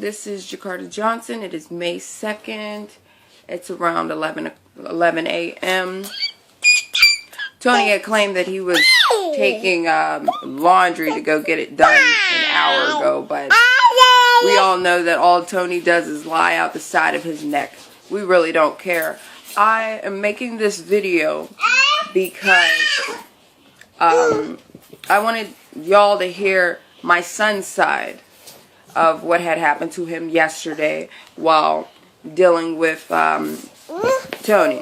This is Jakarta Johnson. It is May 2nd. It's around 11 a.m. Tony had claimed that he was taking laundry to go get it done an hour ago, but we all know that all Tony does is lie out the side of his neck. We really don't care. I am making this video because I wanted y'all to hear my son's side of what had happened to him yesterday while dealing with Tony.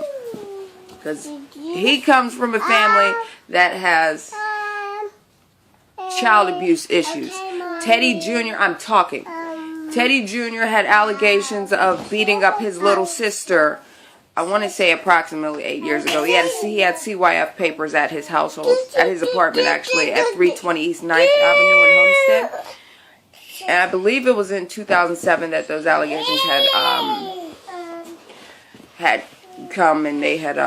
Because he comes from a family that has child abuse issues. Teddy Jr., I'm talking. Teddy Jr. had allegations of beating up his little sister, I want to say approximately 8 years ago. He had CYF papers at his household, at his apartment actually, at 320 East 9th Avenue in Homestead. And I believe it was in 2007 that those allegations had come and they had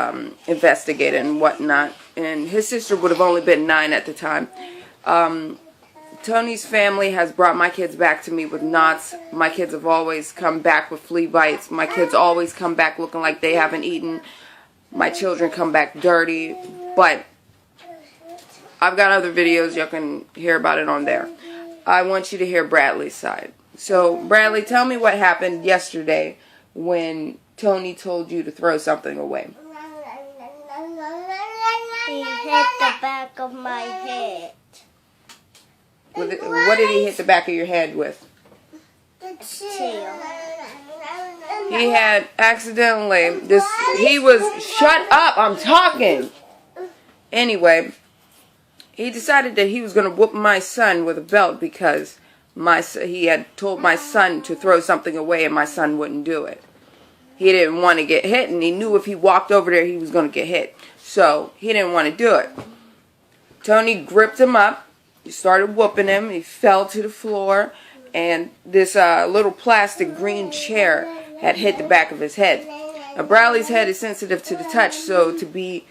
investigated and whatnot. And his sister would have only been 9 at the time. Tony's family has brought my kids back to me with knots. My kids have always come back with flea bites. My kids always come back looking like they haven't eaten. My children come back dirty. But I've got other videos. You can hear about it on there. I want you to hear Bradley's side. So, Bradley, tell me what happened yesterday when Tony told you to throw something away. He hit the back of my head. What did he hit the back of your head with? The tail. He had accidentally, shut up, I'm talking. Anyway, he decided that he was going to whoop my son with a belt because he had told my son to throw something away and my son wouldn't do it. He didn't want to get hit, and he knew if he walked over there he was going to get hit. So he didn't want to do it. Tony gripped him up. He started whooping him. He fell to the floor, and this little plastic green chair had hit the back of his head. Now, Bradley's head is sensitive to the touch, so to be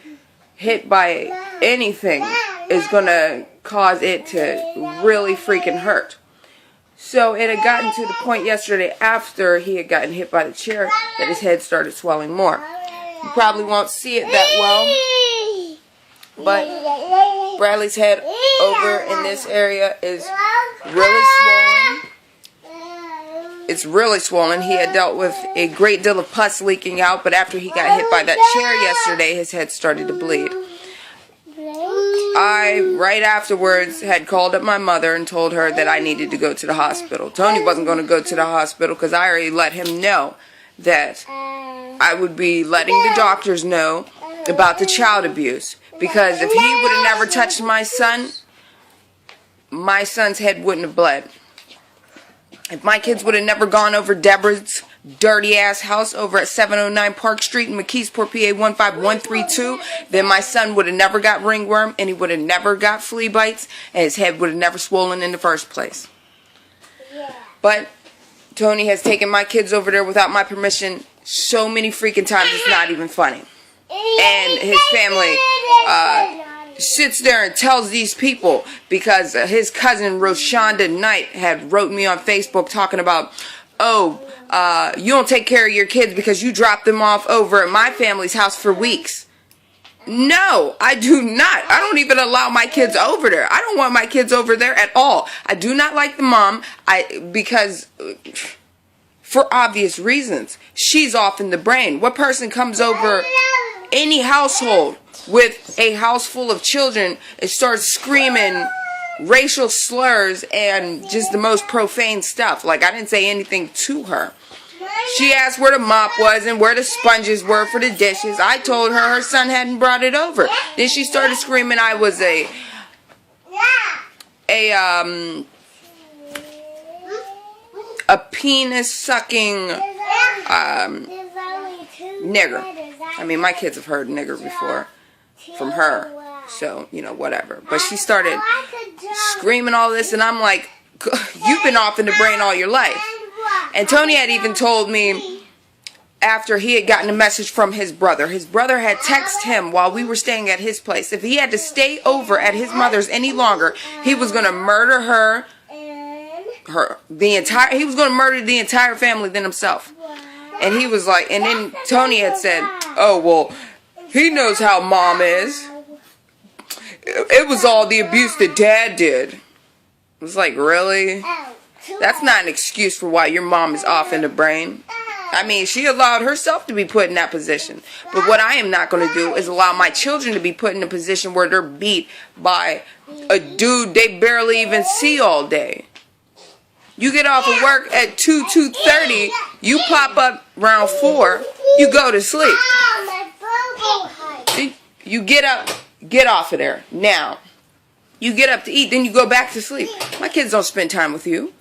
hit by anything is going to cause it to really freaking hurt. So it had gotten to the point yesterday after he had gotten hit by the chair that his head started swelling more. You probably won't see it that well, but Bradley's head over in this area is really swollen. It's really swollen. He had dealt with a great deal of pus leaking out, but after he got hit by that chair yesterday, his head started to bleed. I, right afterwards, had called up my mother and told her that I needed to go to the hospital. Tony wasn't going to go to the hospital because I already let him know that I would be letting the doctors know about the child abuse. Because if he would have never touched my son's head wouldn't have bled. If my kids would have never gone over Debra's dirty-ass house over at 709 Park Street in McKeesport, PA 15132, then my son would have never got ringworm, and he would have never got flea bites, and his head would have never swollen in the first place. But Tony has taken my kids over there without my permission so many freaking times it's not even funny. And his family sits there and tells these people, because his cousin Roshonda Knight had wrote me on Facebook talking about, you don't take care of your kids because you dropped them off over at my family's house for weeks. No, I do not. I don't even allow my kids over there. I don't want my kids over there at all. I do not like the mom because for obvious reasons. She's off in the brain. What person comes over any household with a house full of children and starts screaming racial slurs and just the most profane stuff? Like, I didn't say anything to her. She asked where the mop was and where the sponges were for the dishes. I told her her son hadn't brought it over. Then she started screaming I was a penis-sucking nigger. I mean, my kids have heard nigger before from her, so, you know, whatever. But she started screaming all this, and I'm like, you've been off in the brain all your life. And Tony had even told me after he had gotten a message from his brother. His brother had texted him while we were staying at his place. If he had to stay over at his mother's any longer, he was going to murder her he was going to murder the entire family than himself. And he was like, and then Tony had said, oh, well, he knows how mom is. It was all the abuse that dad did. It was like, really? That's not an excuse for why your mom is off in the brain. I mean, she allowed herself to be put in that position. But what I am not going to do is allow my children to be put in a position where they're beat by a dude they barely even see all day. You get off of work at 2:30, you pop up around 4, you go to sleep. You get up, get off of there. Now, you get up to eat, then you go back to sleep. My kids don't spend time with you.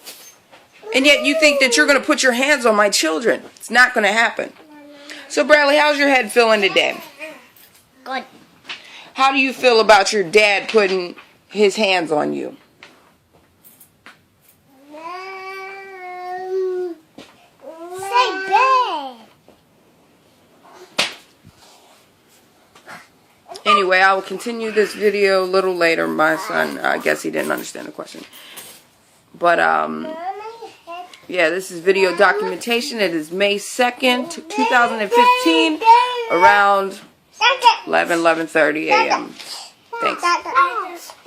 And yet you think that you're going to put your hands on my children. It's not going to happen. So, Bradley, how's your head feeling today? Good. How do you feel about your dad putting his hands on you? Say bed. Anyway, I will continue this video a little later. My son, I guess he didn't understand the question. But, yeah, this is video documentation. It is May 2nd, 2015, around 11:30 a.m. Thanks.